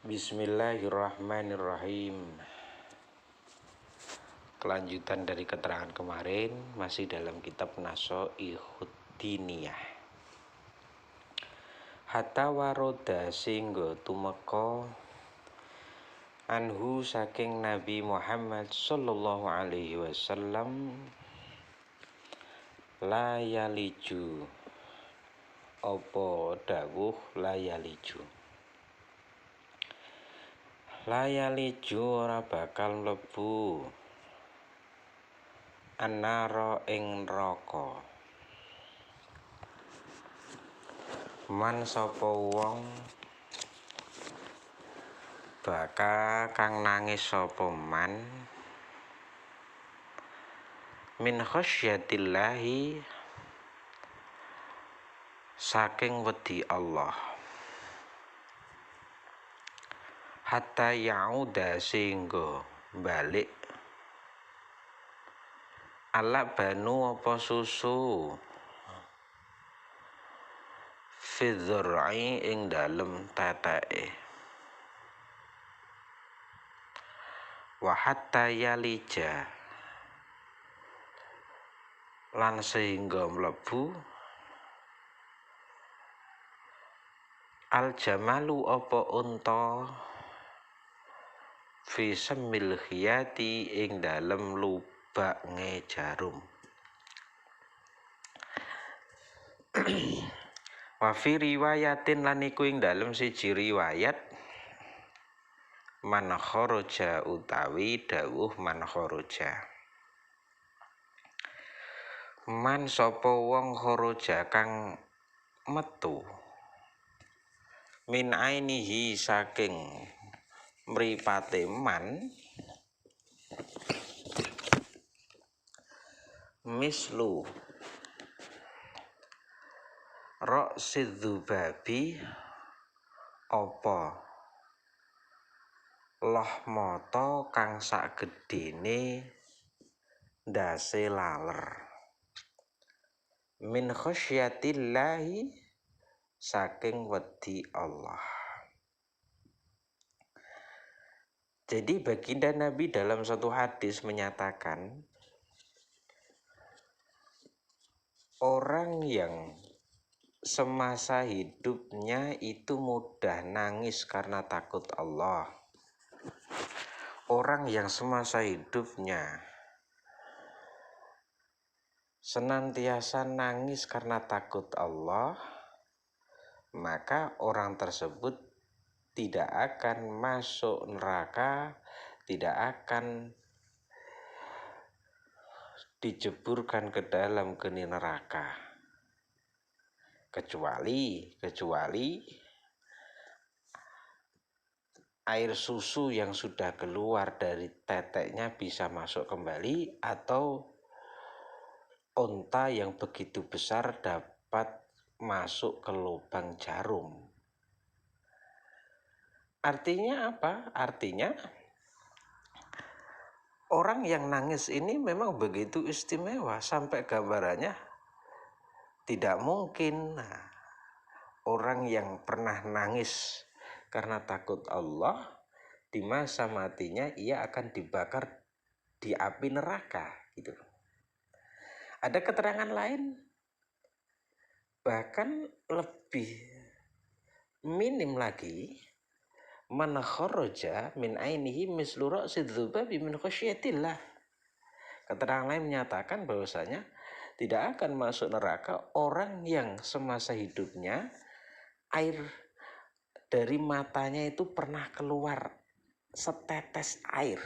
Bismillahirrahmanirrahim. Kelanjutan dari keterangan kemarin masih dalam kitab Nashaikhud Diniyah. Hatta waroda singgo tumeka anhu saking Nabi Muhammad sallallahu alaihi wasallam la yaliju apa dawuh la yaliju ora bakal mlebu annara ing neraka man sapa wong baka kang nangis sapa man min khasyatillahi saking wedi Allah hatta yauda singgo balik ala banu apa susu fidzur'i ing dalem teteke wa hatta yalija lan sehingga mlebu al jamalu apa unta fi semil khiyati ing dalem lubakne jarum wa fi riwayatin lan iku ing dalem siji riwayat man kharaja utawi dawuh man kharaja man sapa wong kharaja kang metu min ainihi saking mripate man mislu ra'sidzubabi apa loh mata kang sagedene ndase laler min khasyatillahi saking wedi Allah. Jadi baginda Nabi dalam satu hadis menyatakan orang yang semasa hidupnya itu mudah nangis karena takut Allah. Orang yang semasa hidupnya senantiasa nangis karena takut Allah, maka orang tersebut tidak akan masuk neraka, tidak akan dijeburkan ke dalam geni neraka. Kecuali air susu yang sudah keluar dari teteknya bisa masuk kembali, atau unta yang begitu besar dapat masuk ke lubang jarum. Artinya apa? Artinya orang yang nangis ini memang begitu istimewa sampai gambarannya tidak mungkin. Nah, orang yang pernah nangis karena takut Allah, di masa matinya ia akan dibakar di api neraka gitu. Ada keterangan lain bahkan lebih minim lagi, man kharaja min ainihi mislu ra'sidzubabi min khasyatillah. Keterangan lain menyatakan bahwasanya tidak akan masuk neraka orang yang semasa hidupnya air dari matanya itu pernah keluar setetes air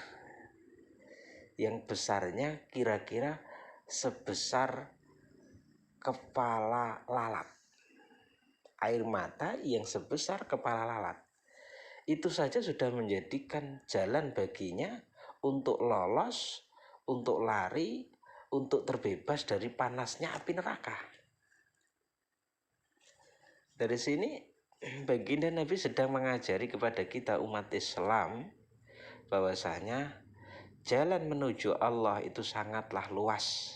yang besarnya kira-kira sebesar kepala lalat. Air mata yang sebesar kepala lalat. Itu saja sudah menjadikan jalan baginya untuk lolos, untuk lari, untuk terbebas dari panasnya api neraka. Dari sini baginda Nabi sedang mengajari kepada kita umat Islam bahwasanya jalan menuju Allah itu sangatlah luas.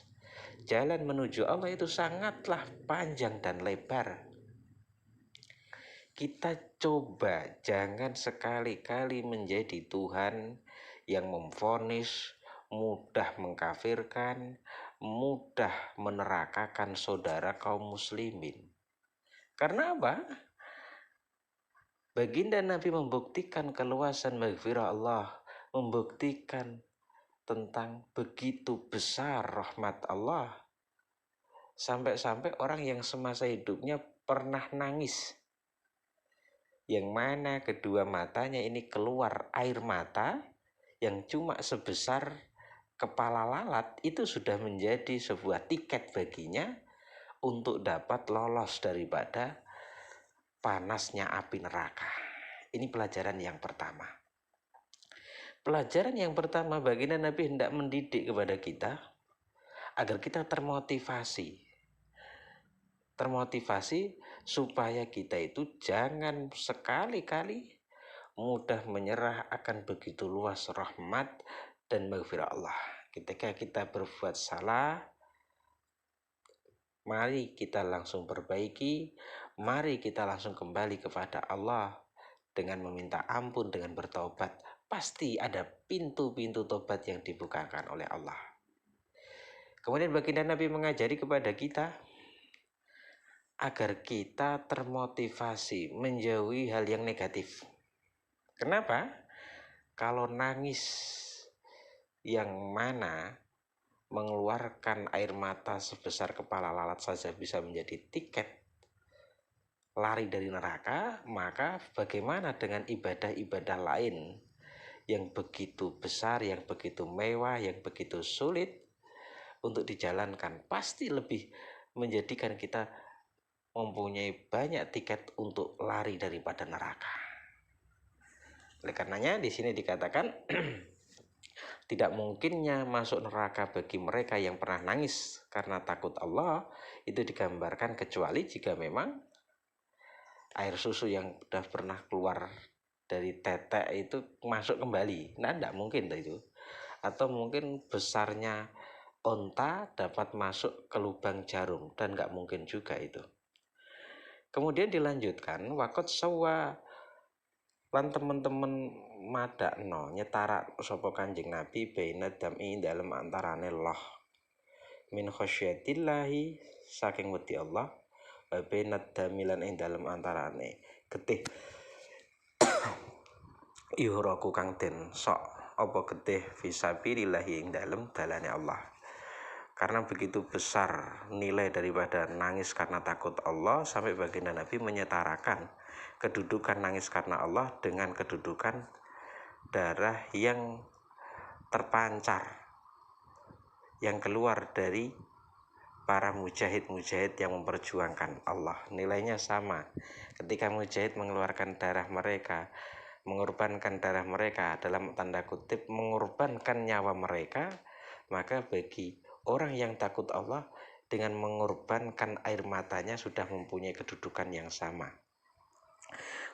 Jalan menuju Allah itu sangatlah panjang dan lebar. kita coba jangan sekali-kali menjadi Tuhan yang memvonis, mudah mengkafirkan, mudah menerakakan saudara kaum muslimin. Karena apa? Baginda Nabi membuktikan keluasan maghfirah Allah, membuktikan tentang begitu besar rahmat Allah. Sampai-sampai orang yang semasa hidupnya pernah nangis, yang mana kedua matanya ini keluar air mata yang cuma sebesar kepala lalat, itu sudah menjadi sebuah tiket baginya untuk dapat lolos daripada panasnya api neraka. Ini pelajaran yang pertama. Pelajaran yang pertama, baginda Nabi hendak mendidik kepada kita agar kita termotivasi supaya kita itu jangan sekali-kali mudah menyerah akan begitu luas rahmat dan maghfirah Allah. Ketika kita berbuat salah, mari kita langsung perbaiki, mari kita langsung kembali kepada Allah dengan meminta ampun, dengan bertobat. Pasti ada pintu-pintu tobat yang dibukakan oleh Allah. Kemudian baginda Nabi mengajari kepada kita agar kita termotivasi menjauhi hal yang negatif. Kenapa? Kalau nangis yang mana mengeluarkan air mata sebesar kepala lalat saja bisa menjadi tiket lari dari neraka, maka bagaimana dengan ibadah-ibadah lain yang begitu besar, yang begitu mewah, yang begitu sulit untuk dijalankan? Pasti lebih menjadikan kita mempunyai banyak tiket untuk lari daripada neraka. Oleh karenanya di sini dikatakan tidak mungkinnya masuk neraka bagi mereka yang pernah nangis karena takut Allah, itu digambarkan kecuali jika memang air susu yang sudah pernah keluar dari tetek itu masuk kembali. Nah, tidak mungkin itu. Atau mungkin besarnya onta dapat masuk ke lubang jarum, dan nggak mungkin juga itu. Kemudian dilanjutkan, wakot sawa lan teman-teman madakno nyetara sapa Kanjeng Nabi baina dam'i dalam antarane Allah min khasyatillahi saking wedi Allah wa baina damilan ing dalam antarane getih yuhraku kang den sok apa getih fisabilillahi ing dalam dalane Allah. Karena begitu besar nilai daripada nangis karena takut Allah, sampai baginda Nabi menyetarakan kedudukan nangis karena Allah dengan kedudukan darah yang terpancar, yang keluar dari para mujahid-mujahid yang memperjuangkan Allah. Nilainya sama. Ketika mujahid mengeluarkan darah mereka, mengorbankan darah mereka, dalam tanda kutip mengorbankan nyawa mereka, maka bagi orang yang takut Allah dengan mengorbankan air matanya sudah mempunyai kedudukan yang sama.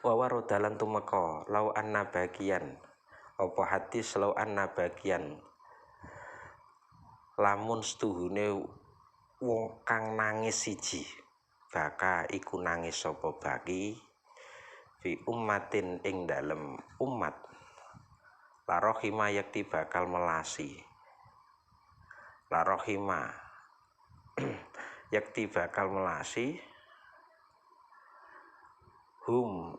Wawarodalan tumeka lau anna bagian apa hadis lau anna bagian lamun setuhune wong kang nangis siji baka iku nangis sapa bagi fi ummatin ing dalem umat la rohima yakti bakal melasi la rohima yakti bakal melasi hum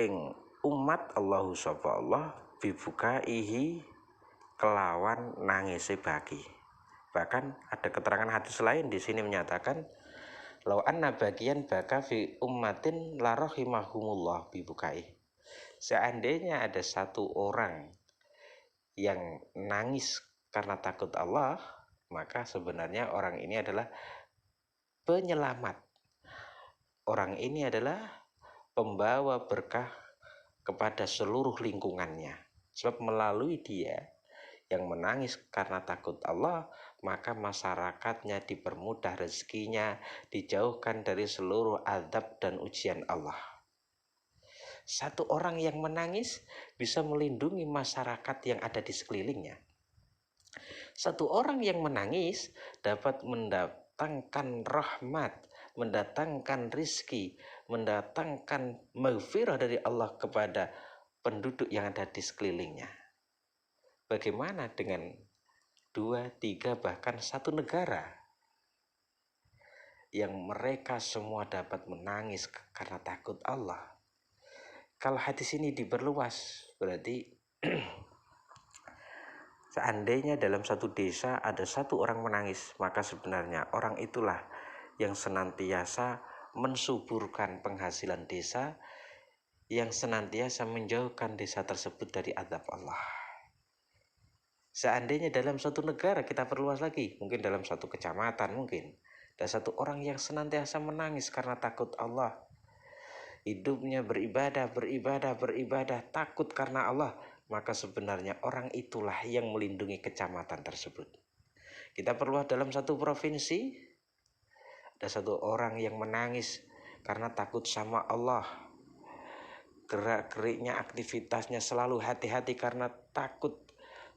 ing umat Allahu sapa Allah bibukaihi kelawan nangise bagi. Bahkan ada keterangan hadis lain di sini menyatakan lau anna bagian baka fi ummatin la rahimahumullah bibukai. Seandainya ada satu orang yang nangis karena takut Allah, maka sebenarnya orang ini adalah penyelamat. Orang ini adalah pembawa berkah kepada seluruh lingkungannya. Sebab melalui dia yang menangis karena takut Allah, maka masyarakatnya dipermudah rezekinya, dijauhkan dari seluruh azab dan ujian Allah. Satu orang yang menangis bisa melindungi masyarakat yang ada di sekelilingnya. Satu orang yang menangis dapat mendatangkan rahmat, mendatangkan rizki, mendatangkan maghfirah dari Allah kepada penduduk yang ada di sekelilingnya. Bagaimana dengan 2, 3, bahkan 1 negara yang mereka semua dapat menangis karena takut Allah? Kalau hadis ini diperluas, berarti seandainya dalam satu desa ada 1 orang menangis, maka sebenarnya orang itulah yang senantiasa mensuburkan penghasilan desa, yang senantiasa menjauhkan desa tersebut dari azab Allah. Seandainya dalam suatu negara, kita perluas lagi, mungkin dalam satu kecamatan, mungkin ada 1 orang yang senantiasa menangis karena takut Allah, hidupnya beribadah, takut karena Allah, maka sebenarnya orang itulah yang melindungi kecamatan tersebut. Kita perluas dalam satu provinsi, ada 1 orang yang menangis karena takut sama Allah, gerak-geriknya, aktivitasnya selalu hati-hati karena takut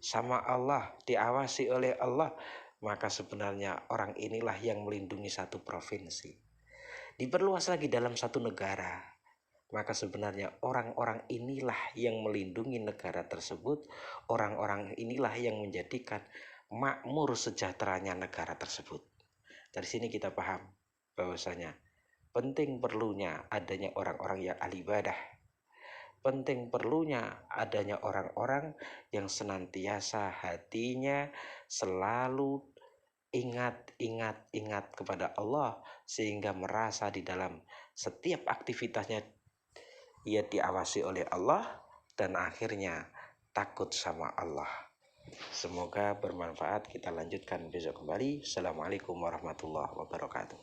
sama Allah, diawasi oleh Allah, maka sebenarnya orang inilah yang melindungi 1 provinsi. Diperluas lagi dalam 1 negara, maka sebenarnya orang-orang inilah yang melindungi negara tersebut, orang-orang inilah yang menjadikan makmur sejahteranya negara tersebut. Dari sini kita paham bahwasanya penting perlunya adanya orang-orang yang ahli ibadah, penting perlunya adanya orang-orang yang senantiasa hatinya selalu ingat kepada Allah, sehingga merasa di dalam setiap aktivitasnya ia diawasi oleh Allah dan akhirnya takut sama Allah. Semoga bermanfaat. Kita lanjutkan besok kembali. Assalamualaikum warahmatullahi wabarakatuh.